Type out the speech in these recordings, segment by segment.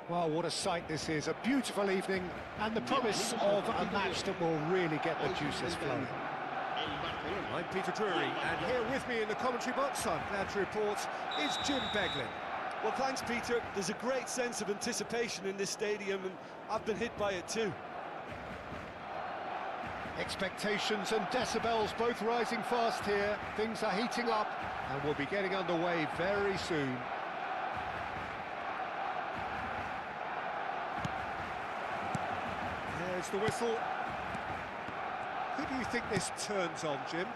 Well, what a sight this is, a beautiful evening and the promise of a match that will really get the juices flowing. I'm Peter Drury, and here with me in the commentary box, I'm glad to report, is Jim Beglin. Well, thanks, Peter. There's a great sense of anticipation in this stadium, and I've been hit by it too. Expectations and decibels both rising fast here. Things are heating up and we'll be getting underway very soon. There's the whistle. Who do you think this turns on, Jim?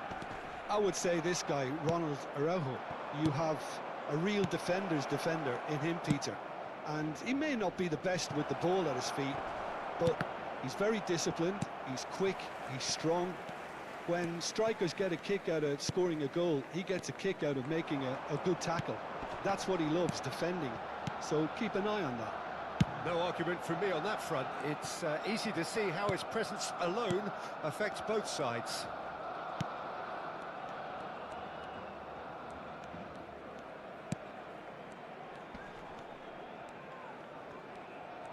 I would say this guy, Ronald Araujo. You have a real defender's defender in him, Peter. And he may not be the best with the ball at his feet, but he's very disciplined, he's quick, he's strong. When strikers get a kick out of scoring a goal, he gets a kick out of making a good tackle. That's what he loves, defending. So keep an eye on that. No argument from me on that front. It's easy to see how his presence alone affects both sides.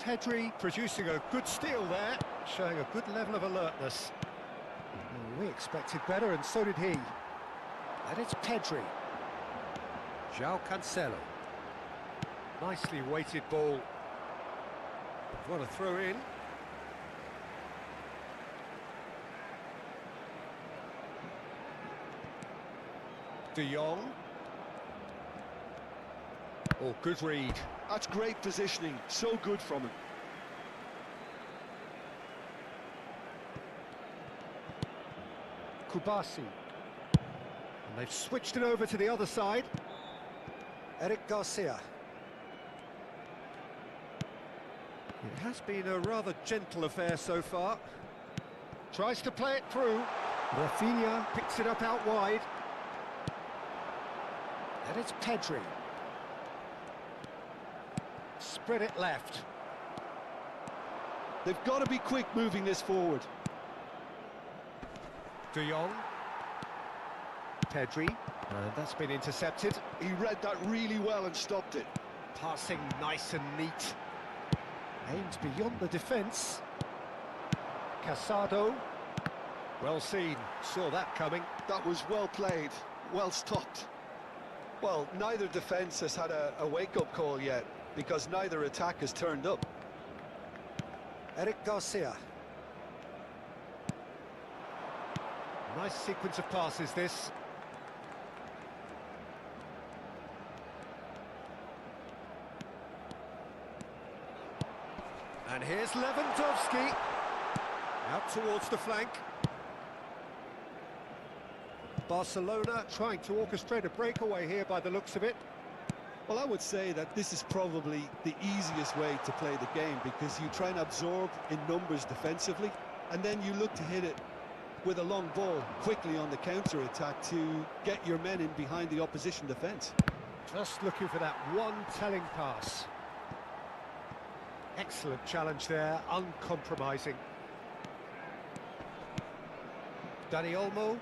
Pedri producing a good steal there, showing a good level of alertness. Well, we expected better, and so did he. And it's Pedri. João Cancelo. Nicely weighted ball. What a throw in. De Jong. Oh, good read. That's great positioning, so good from him. Kubasi. And they've switched it over to the other side. Eric Garcia. It has been a rather gentle affair so far. Tries to play it through. Rafinha picks it up out wide. And it's Pedri. Spread it left. They've got to be quick moving this forward. De Jong. Pedri. And that's been intercepted. He read that really well and stopped it. Passing nice and neat. Aims beyond the defence. Casado. Well seen. Saw that coming. That was well played, well stopped. Well, neither defence has had a wake-up call yet, because neither attack has turned up. Eric Garcia. Nice sequence of passes, this. And here's Lewandowski. Out towards the flank. Barcelona trying to orchestrate a breakaway here by the looks of it. Well, I would say that this is probably the easiest way to play the game, because you try and absorb in numbers defensively, and then you look to hit it with a long ball quickly on the counter-attack to get your men in behind the opposition defence. Just looking for that one telling pass. Excellent challenge there, uncompromising. Dani Olmo.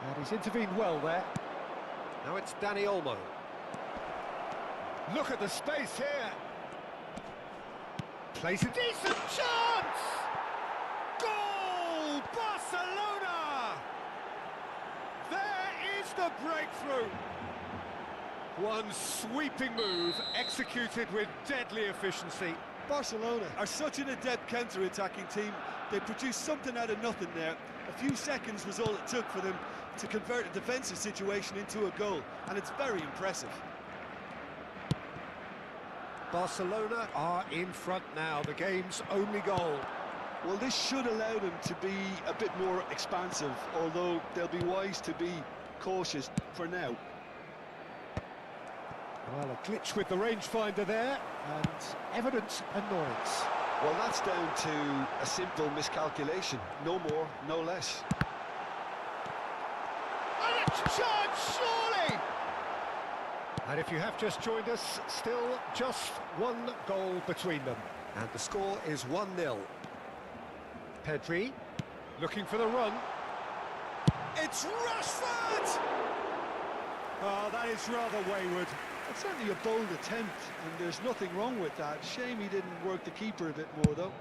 And he's intervened well there. Now it's Dani Olmo. Look at the space here. Plays a decent chance! Goal! Barcelona! There is the breakthrough. One sweeping move, executed with deadly efficiency. Barcelona are such an adept counter-attacking team. They produced something out of nothing there. A few seconds was all it took for them to convert a defensive situation into a goal, and it's very impressive. Barcelona are in front now, the game's only goal. Well, this should allow them to be a bit more expansive, although they'll be wise to be cautious for now. Well, a glitch with the rangefinder there, and evident annoyance. Well, that's down to a simple miscalculation, no more, no less. And a chance, surely! And if you have just joined us, still just one goal between them. And the score is 1-0. Pedri, looking for the run. It's Rashford! Oh, that is rather wayward. It's certainly a bold attempt, and there's nothing wrong with that. Shame he didn't work the keeper a bit more, though.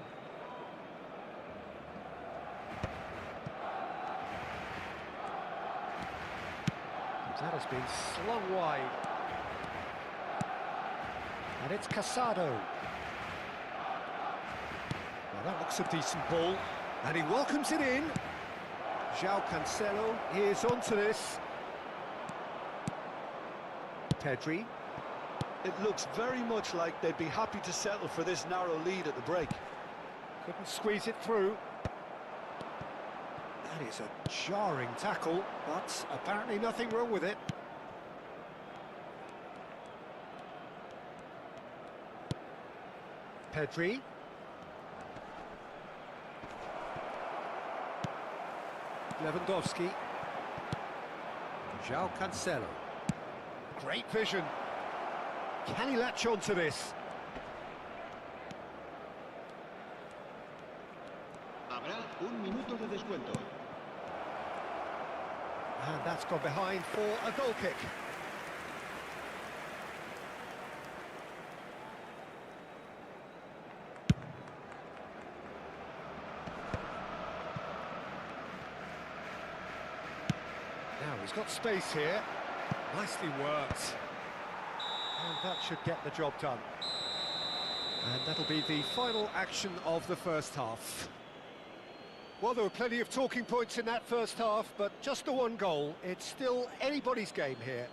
That has been slung wide. And it's Casado. Well, that looks a decent ball. And he welcomes it in. João Cancelo is onto this. Pedri. It looks very much like they'd be happy to settle for this narrow lead at the break. Couldn't squeeze it through. That is a jarring tackle, but apparently nothing wrong with it. Pedri. Lewandowski. João Cancelo. Great vision. Can he latch on to this? Habrá un minuto de descuento. And that's gone behind for a goal kick. Now he's got space here. Nicely worked. And that should get the job done. And that'll be the final action of the first half. Well, there were plenty of talking points in that first half, but just the one goal. It's still anybody's game here.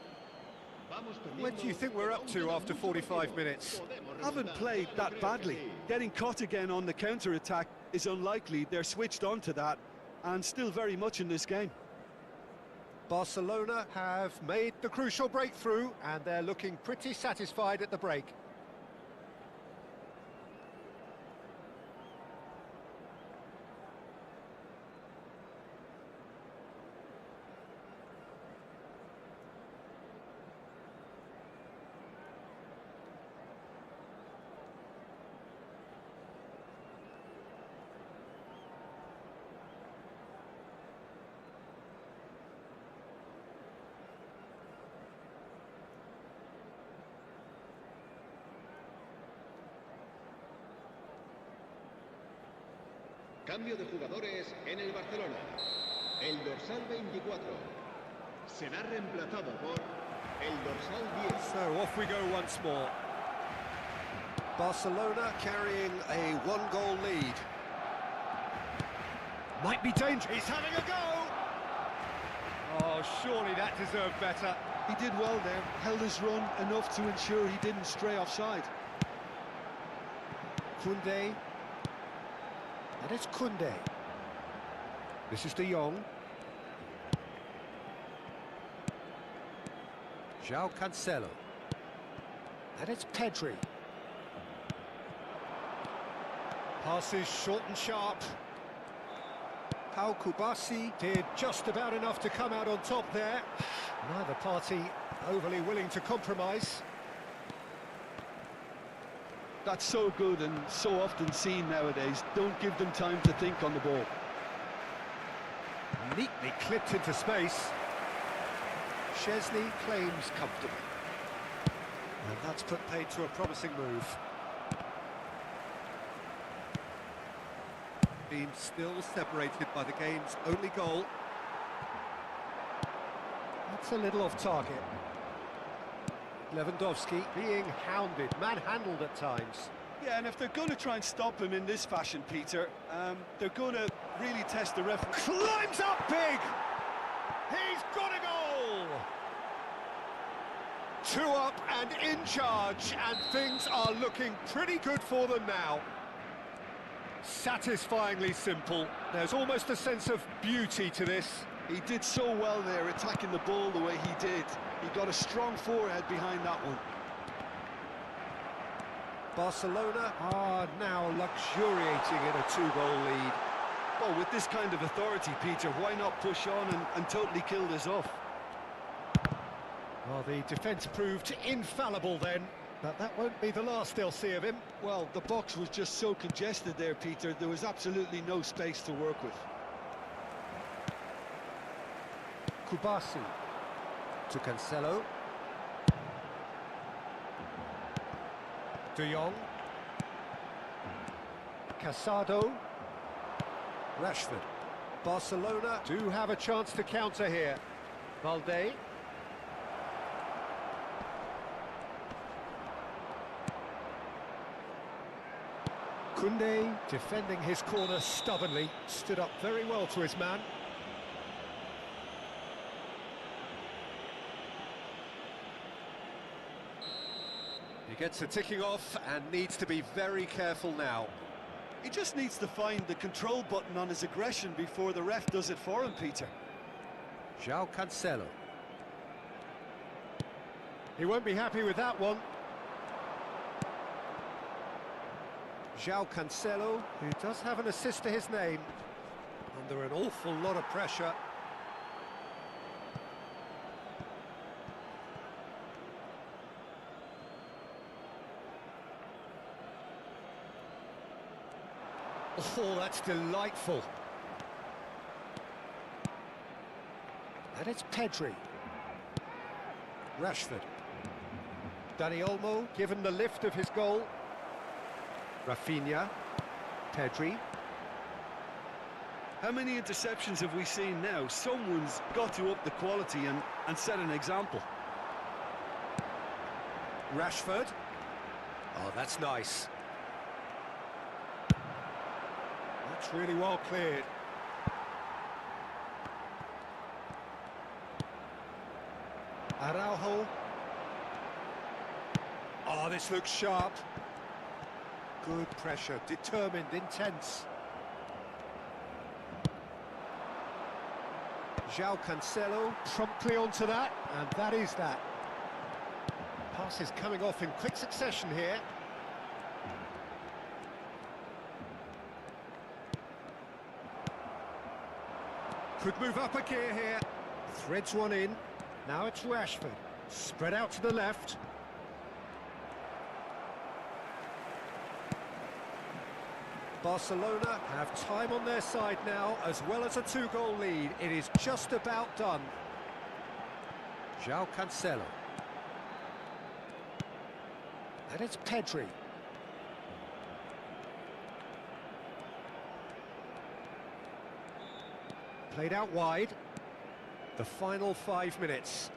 What do you think we're up to after 45 minutes? Haven't played that badly. Getting caught again on the counter-attack is unlikely. They're switched on to that and still very much in this game. Barcelona have made the crucial breakthrough and they're looking pretty satisfied at the break. Cambio de jugadores en el Barcelona. El dorsal 24 será reemplazado por el dorsal 10. So off we go once more. Barcelona carrying a one-goal lead. Might be dangerous. He's having a go! Oh, surely that deserved better. He did well there, held his run enough to ensure he didn't stray offside. Koundé. And it's Koundé. This is De Jong. João Cancelo. And it's Pedri. Passes short and sharp. Pau Kubasi did just about enough to come out on top there. Neither party overly willing to compromise. That's so good and so often seen nowadays. Don't give them time to think on the ball. Neatly clipped into space. Szczesny claims comfortably. And that's put paid to a promising move. Been still separated by the game's only goal. That's a little off target. Lewandowski being hounded, manhandled at times. Yeah, and if they're going to try and stop him in this fashion, Peter, they're going to really test the referee. Climbs up big! He's got a goal! 2 up and in charge, and things are looking pretty good for them now. Satisfyingly simple. There's almost a sense of beauty to this. He did so well there, attacking the ball the way he did. He got a strong forehead behind that one. Barcelona are now luxuriating in a 2-goal lead. Well, with this kind of authority, Peter, why not push on and totally kill this off? Well, the defence proved infallible then, but that won't be the last they'll see of him. Well, the box was just so congested there, Peter. There was absolutely no space to work with. Kubasi to Cancelo. De Jong. Casado. Rashford. Barcelona do have a chance to counter here. Valde. Koundé defending his corner stubbornly, stood up very well to his man. He gets a ticking off and needs to be very careful now. He just needs to find the control button on his aggression before the ref does it for him, Peter. João Cancelo. He won't be happy with that one. João Cancelo, who does have an assist to his name. under an awful lot of pressure. Oh, that's delightful. And it's Pedri. Rashford. Dani Olmo given the lift of his goal. Rafinha. Pedri. How many interceptions have we seen now? Someone's got to up the quality and set an example. Rashford. Oh, that's nice. That's really well cleared. Araujo. Oh, this looks sharp. Good pressure, determined, intense. João Cancelo promptly onto that, and that is that. Passes coming off in quick succession here. Could move up a gear here. Threads one in. Now it's Rashford. Spread out to the left. Barcelona have time on their side now, as well as a two-goal lead. It is just about done. João Cancelo. And it's Pedri. Played out wide. The final 5 minutes.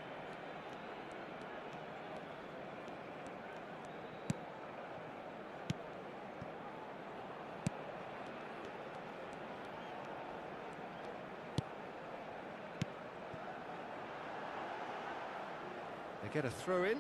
They get a throw in.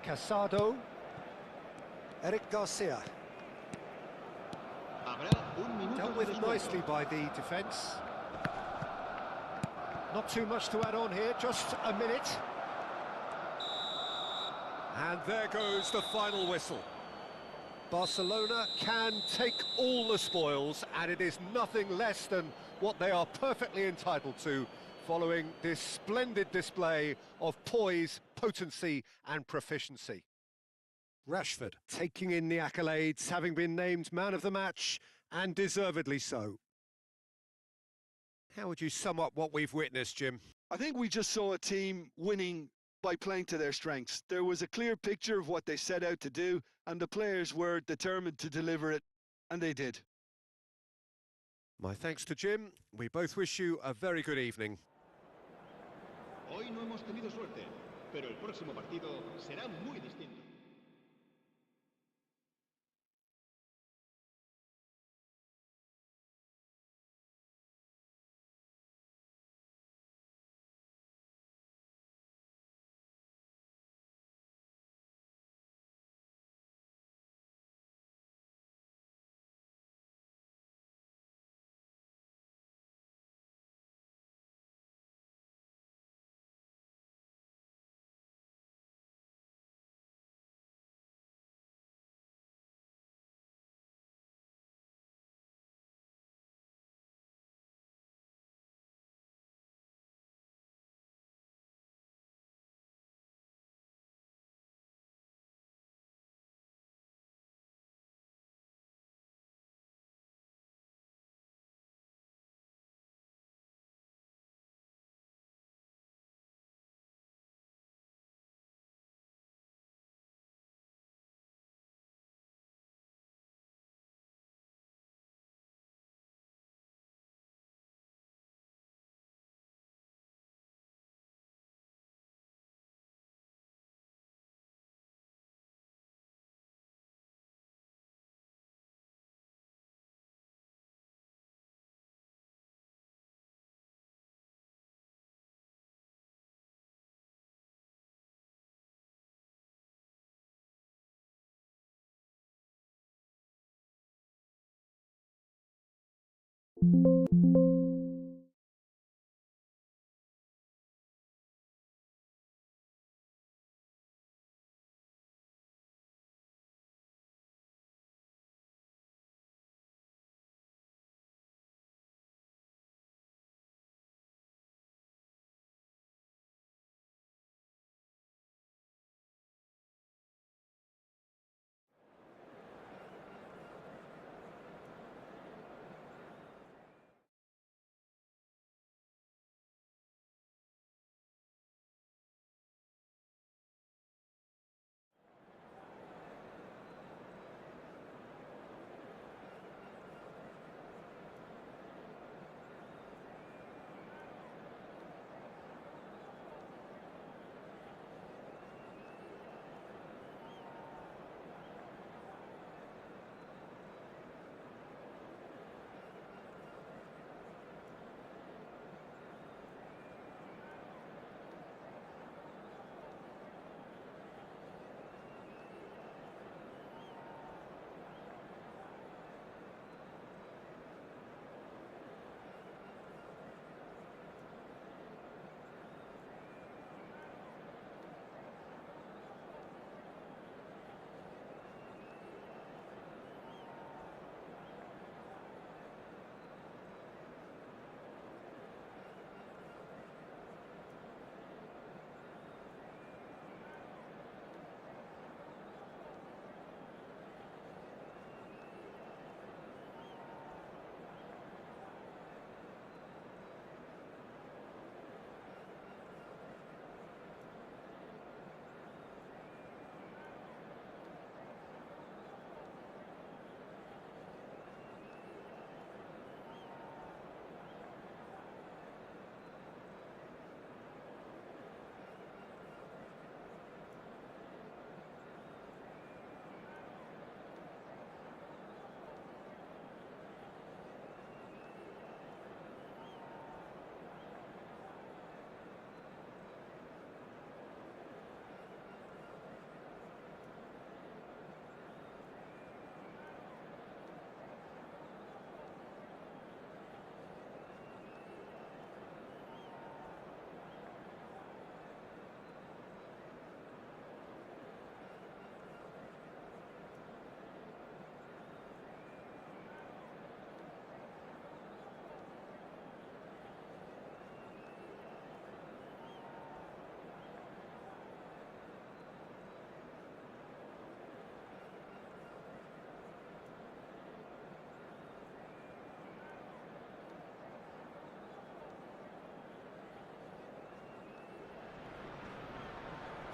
Casado. Eric Garcia. Dealt with nicely by the defence. Not too much to add on here, just a minute. And there goes the final whistle. Barcelona can take all the spoils, and it is nothing less than what they are perfectly entitled to, following this splendid display of poise, potency and proficiency. Rashford taking in the accolades, having been named man of the match, and deservedly so. How would you sum up what we've witnessed, Jim? I think we just saw a team winning by playing to their strengths. There was a clear picture of what they set out to do, and the players were determined to deliver it, and they did. My thanks to Jim. We both wish you a very good evening. Hoy no hemos tenido suerte, pero el próximo partido será muy distinto.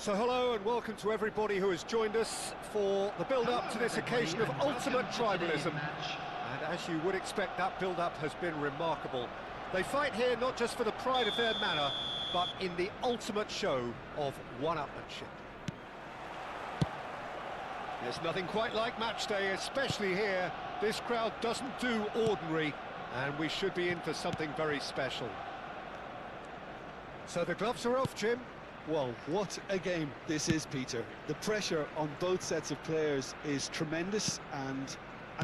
So hello and welcome to everybody who has joined us for the build-up to this occasion of ultimate tribalism. And as you would expect, that build-up has been remarkable. They fight here not just for the pride of their manor, but in the ultimate show of one-upmanship. There's nothing quite like match day, especially here. This crowd doesn't do ordinary, and we should be in for something very special. So the gloves are off, Jim. Well, what a game this is, Peter. The pressure on both sets of players is tremendous, and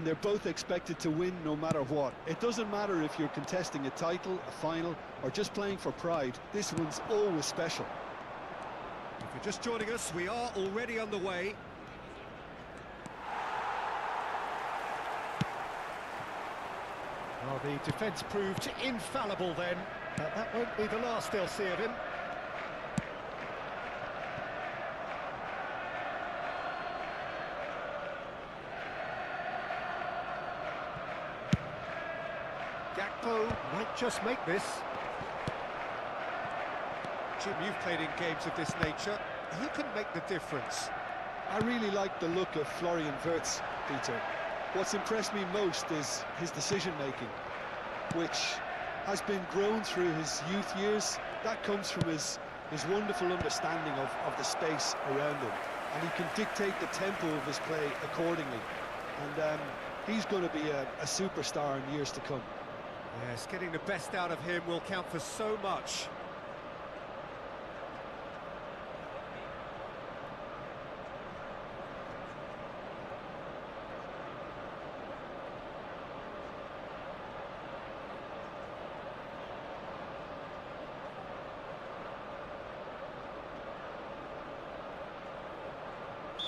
they're both expected to win no matter what. It doesn't matter if you're contesting a title, a final, or just playing for pride. This one's always special. If you're just joining us, we are already underway. Well, the defence proved infallible then, but that won't be the last they'll see of him. Gakpo might just make this. Jim, you've played in games of this nature. Who can make the difference? I really like the look of Florian Wirtz, Peter. What's impressed me most is his decision-making, which has been grown through his youth years. That comes from his wonderful understanding of the space around him, and he can dictate the tempo of his play accordingly. And he's going to be a superstar in years to come. Yes, getting the best out of him will count for so much.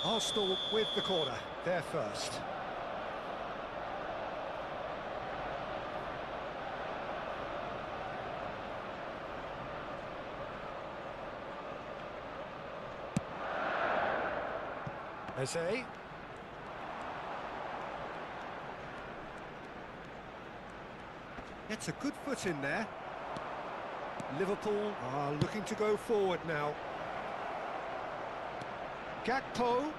Arsenal with the corner, they're first. Eze. Gets a good foot in there. Liverpool are looking to go forward now. Gakpo.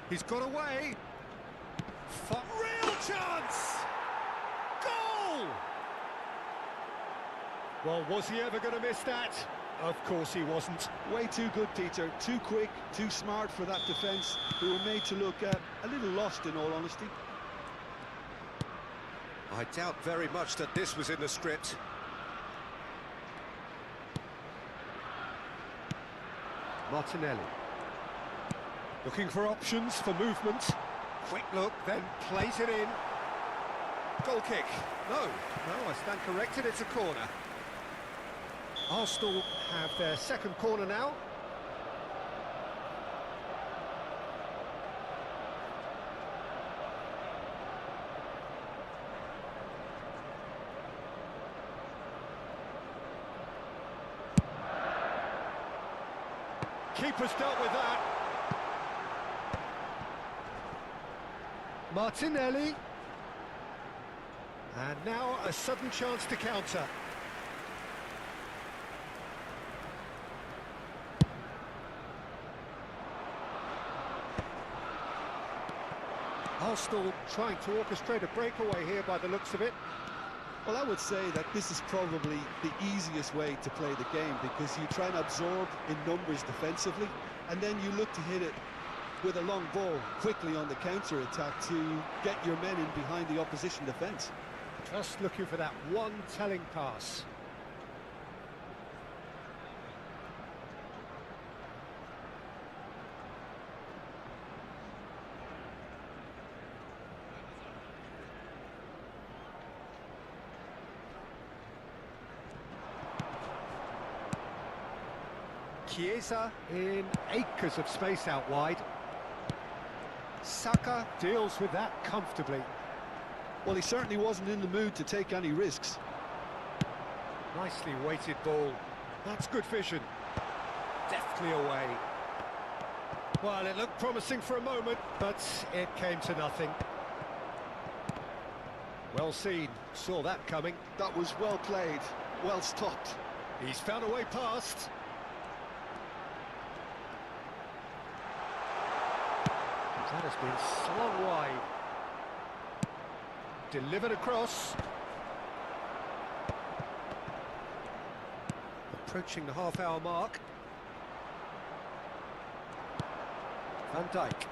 He's got away. Real chance! Goal! Well, was he ever going to miss that? Of course he wasn't. Way too good, Peter. Too quick, too smart for that defence, who were made to look a little lost, in all honesty. I doubt very much that this was in the script. Martinelli. Looking for options for movement. Quick look, then plays it in. Goal kick. No, I stand corrected, it's a corner. Arsenal have their second corner now. Keeper's dealt with that. Martinelli. And now a sudden chance to counter. Arsenal trying to orchestrate a breakaway here by the looks of it. Well, I would say that this is probably the easiest way to play the game, because you try and absorb in numbers defensively, and then you look to hit it with a long ball quickly on the counter-attack to get your men in behind the opposition defence. Just looking for that one telling pass. Chiesa in acres of space out wide. Saka deals with that comfortably. Well, he certainly wasn't in the mood to take any risks. Nicely weighted ball. That's good vision. Deftly away. Well, it looked promising for a moment, but it came to nothing. Well seen. Saw that coming. That was well played, well stopped. He's found a way past. That has been slung wide. Delivered across. Approaching the half-hour mark. Van Dijk.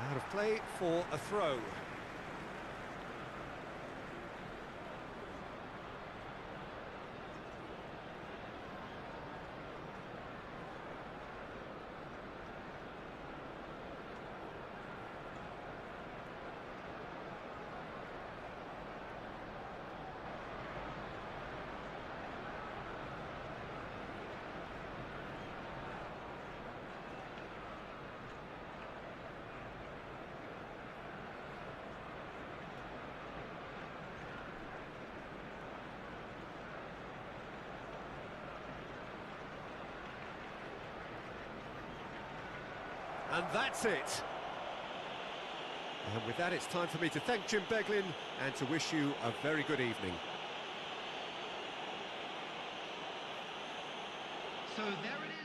Out of play for a throw. And that's it. And with that, it's time for me to thank Jim Beglin and to wish you a very good evening. So there it is.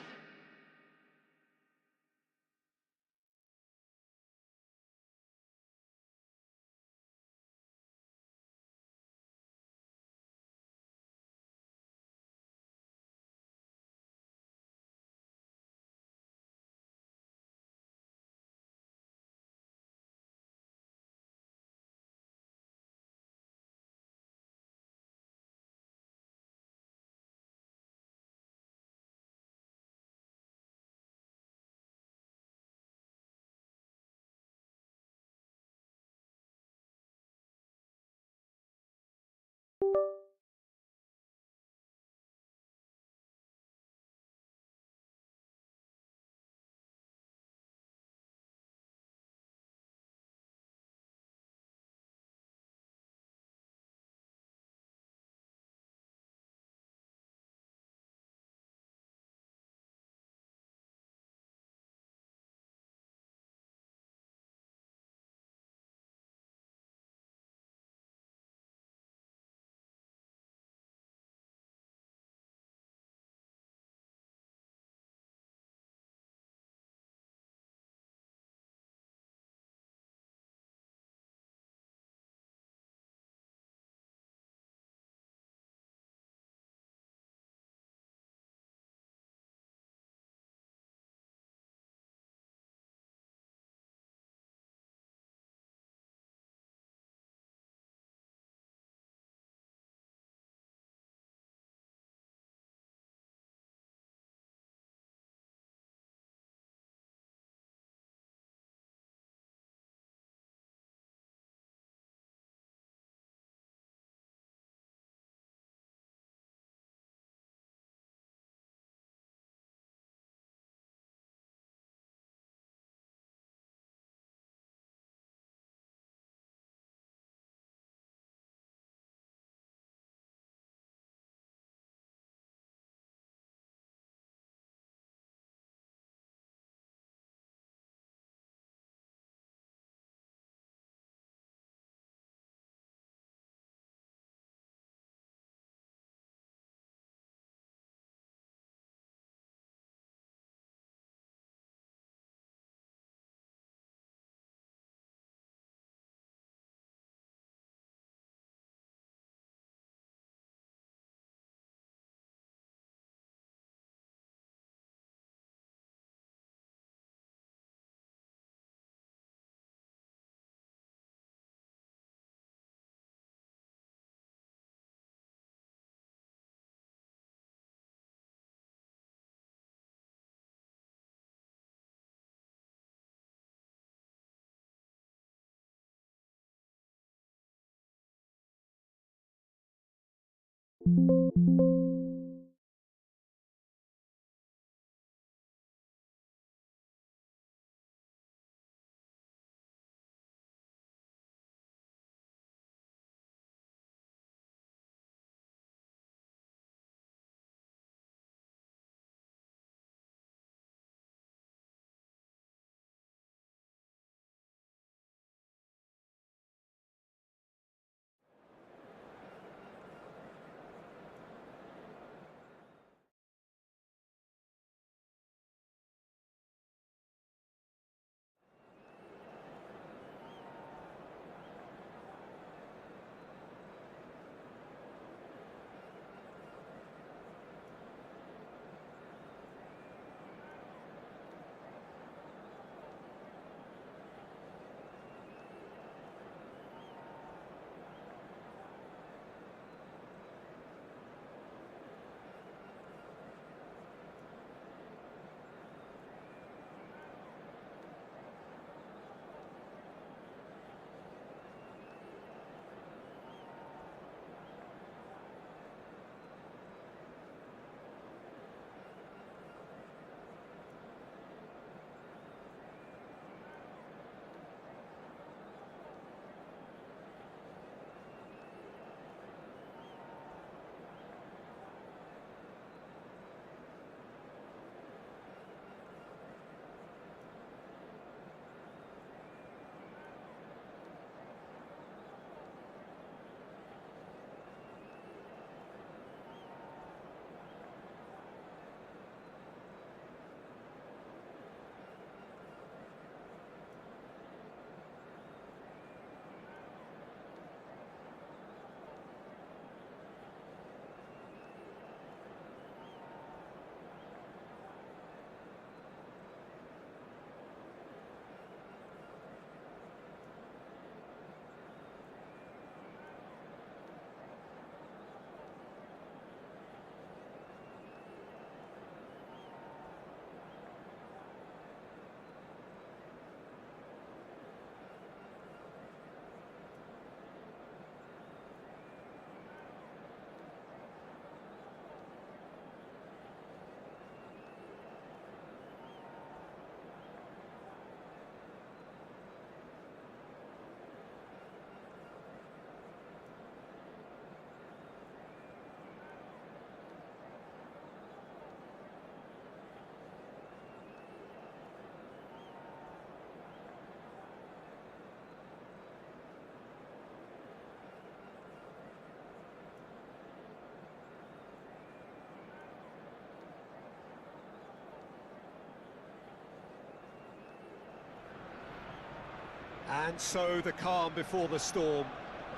And so the calm before the storm.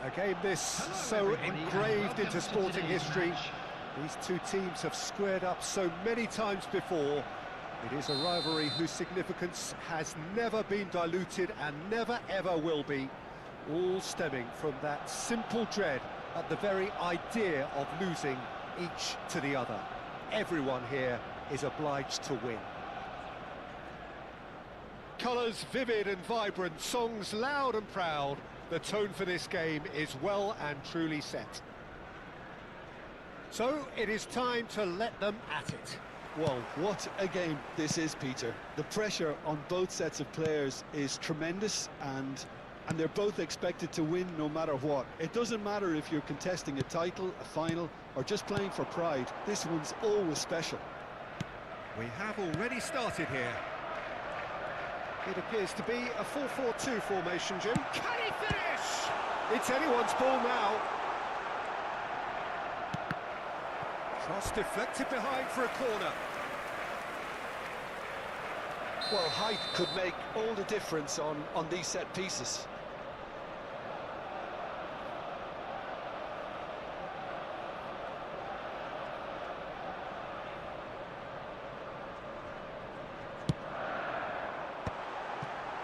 A game this so engraved into sporting history. These two teams have squared up so many times before. It is a rivalry whose significance has never been diluted and never ever will be. All stemming from that simple dread at the very idea of losing each to the other. Everyone here is obliged to win. Colours vivid and vibrant, songs loud and proud. The tone for this game is well and truly set. So it is time to let them at it. Well, what a game this is, Peter. The pressure on both sets of players is tremendous, and they're both expected to win no matter what. It doesn't matter if you're contesting a title, a final, or just playing for pride. This one's always special. We have already started here. It appears to be a 4-4-2 formation, Jim. Can he finish? It's anyone's ball now. Cross deflected behind for a corner. Well, height could make all the difference on these set pieces.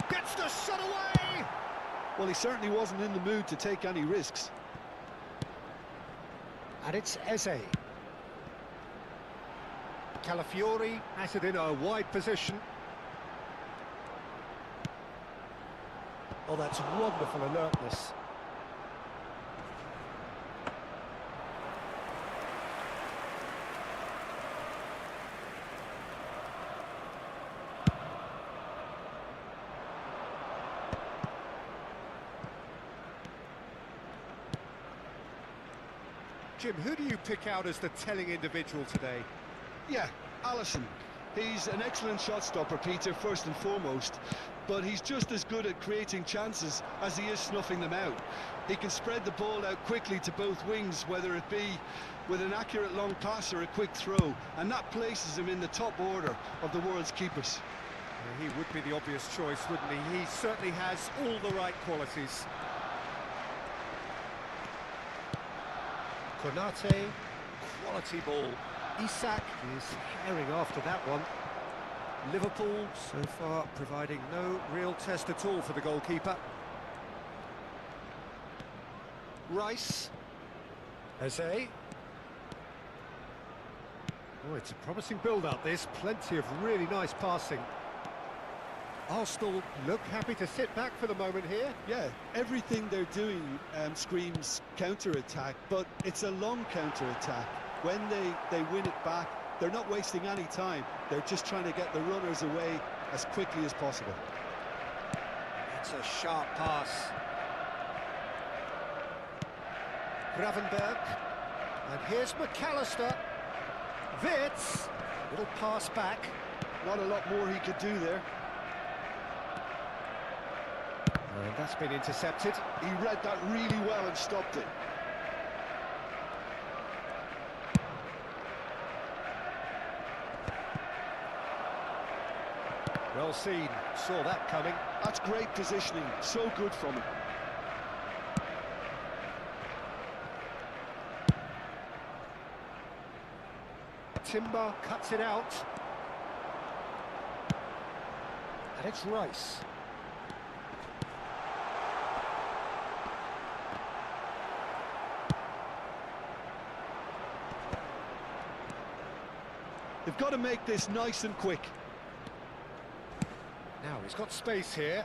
Gets the shot away! Well, he certainly wasn't in the mood to take any risks. And it's Eze. Calafiori has it in a wide position. Oh, that's wonderful alertness. Jim, who do you pick out as the telling individual today? Yeah, Alisson. He's an excellent shot stopper, Peter, first and foremost, but he's just as good at creating chances as he is snuffing them out. He can spread the ball out quickly to both wings, whether it be with an accurate long pass or a quick throw, and that places him in the top order of the world's keepers. He would be the obvious choice, wouldn't he? He certainly has all the right qualities. Konate, quality ball. Isak is herring after that one. Liverpool, so far, providing no real test at all for the goalkeeper. Rice. Eze. Oh, it's a promising build-up, this. Plenty of really nice passing. Arsenal look happy to sit back for the moment here. Yeah, everything they're doing screams counter-attack, but it's a long counter-attack. When they win it back, they're not wasting any time. They're just trying to get the runners away as quickly as possible. It's a sharp pass. Gravenberg. And here's McAllister. Wits. Little pass back. Not a lot more he could do there. And that's been intercepted. He read that really well and stopped it. Well seen, saw that coming. That's great positioning, so good from him. Timber cuts it out. And it's Rice. They've got to make this nice and quick. Now he's got space here.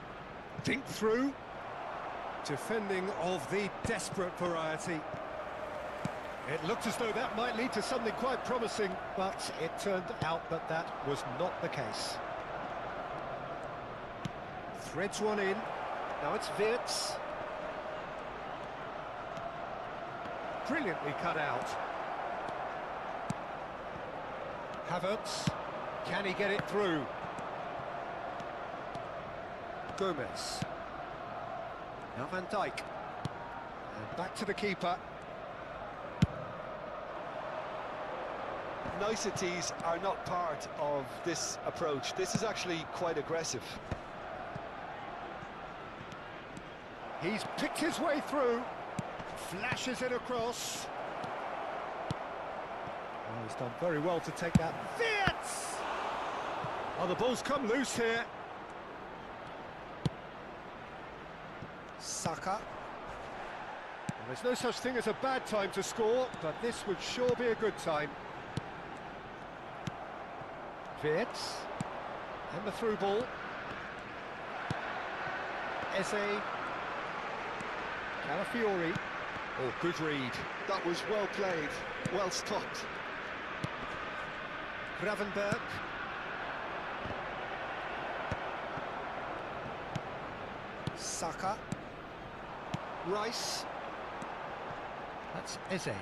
Dink through. Defending of the desperate variety. It looked as though that might lead to something quite promising, but it turned out that that was not the case. Threads one in. Now it's Wits. Brilliantly cut out. Havertz. Can he get it through? Gomez. Now Van Dijk. And back to the keeper. Niceties are not part of this approach. This is actually quite aggressive. He's picked his way through. Flashes it across. Oh, he's done very well to take that. Fits! Oh, the ball's come loose here. Saka. Well, there's no such thing as a bad time to score, but this would sure be a good time. Wirtz. And the through ball. Eze. Calafiori. Oh, good read. That was well played, well stopped. Gravenberg. Saka. Rice. That's Eze.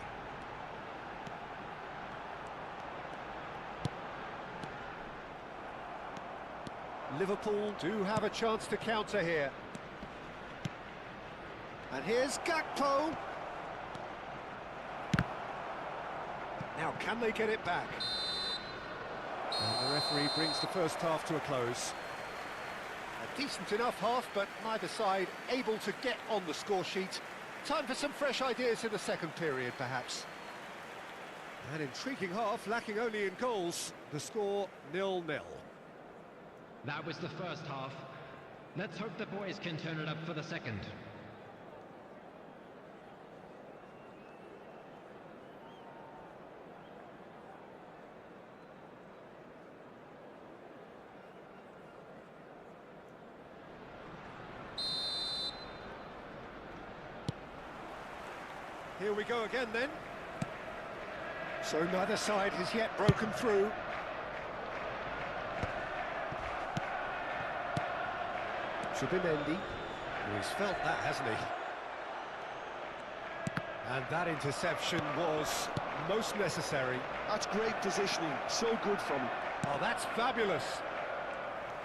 Liverpool do have a chance to counter here. And here's Gakpo. Now, can they get it back? And the referee brings the first half to a close. A decent enough half, but neither side able to get on the score sheet. Time for some fresh ideas in the second period, perhaps. An intriguing half, lacking only in goals. The score 0-0. That was the first half. Let's hope the boys can turn it up for the second. Here we go again then. So neither side has yet broken through. Subimendi, he's felt that, hasn't he? And that interception was most necessary. That's great positioning, so good from him. Oh, that's fabulous.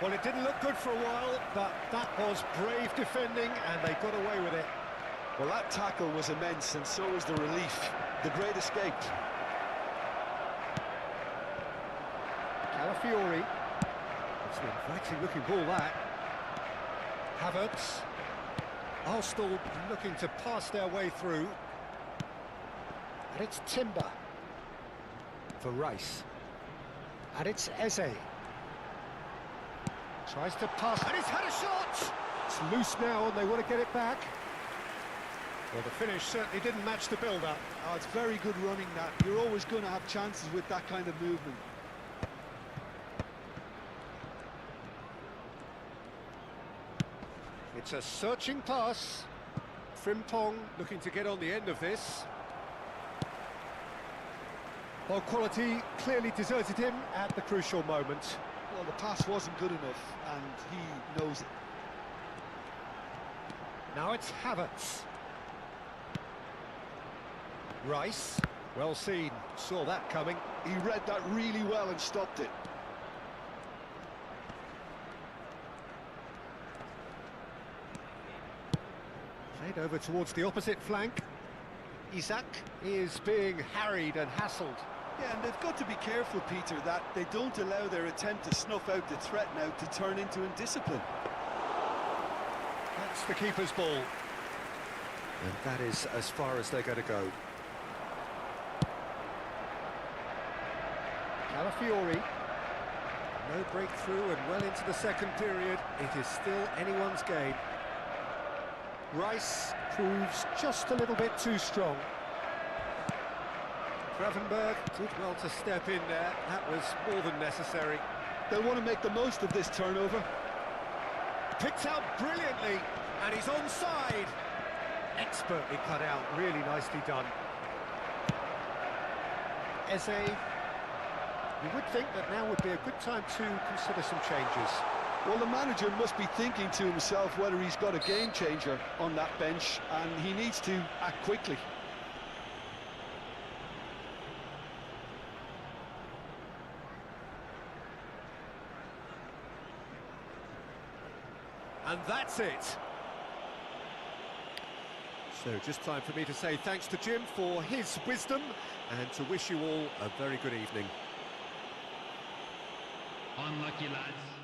Well, it didn't look good for a while, but that was brave defending, and they got away with it. Well, that tackle was immense, and so was the relief. The great escape. Calafiori. It's an inviting looking ball, that. Havertz. Arsenal looking to pass their way through. And it's Timber. For Rice. And it's Eze. Tries to pass, and he's had a shot! It's loose now, and they want to get it back. Well, the finish certainly didn't match the build-up. Oh, it's very good running, that. You're always going to have chances with that kind of movement. It's a searching pass. Frimpong looking to get on the end of this. Well, quality clearly deserted him at the crucial moment. Well, the pass wasn't good enough, and he knows it. Now it's Havertz. Rice, well seen, saw that coming. He read that really well and stopped it. Played over towards the opposite flank. Isak is being harried and hassled. Yeah, and they've got to be careful, Peter, that they don't allow their attempt to snuff out the threat now to turn into indiscipline. That's the keeper's ball. And that is as far as they're going to go. Calafiori. No breakthrough and well into the second period. It is still anyone's game. Rice proves just a little bit too strong. Gravenberg did well to step in there. That was more than necessary. They'll want to make the most of this turnover. Picked out brilliantly, and he's onside. Expertly cut out, really nicely done. Eze. You would think that now would be a good time to consider some changes. Well, the manager must be thinking to himself whether he's got a game changer on that bench, and he needs to act quickly. And that's it. So just time for me to say thanks to Jim for his wisdom and to wish you all a very good evening. Unlucky lads.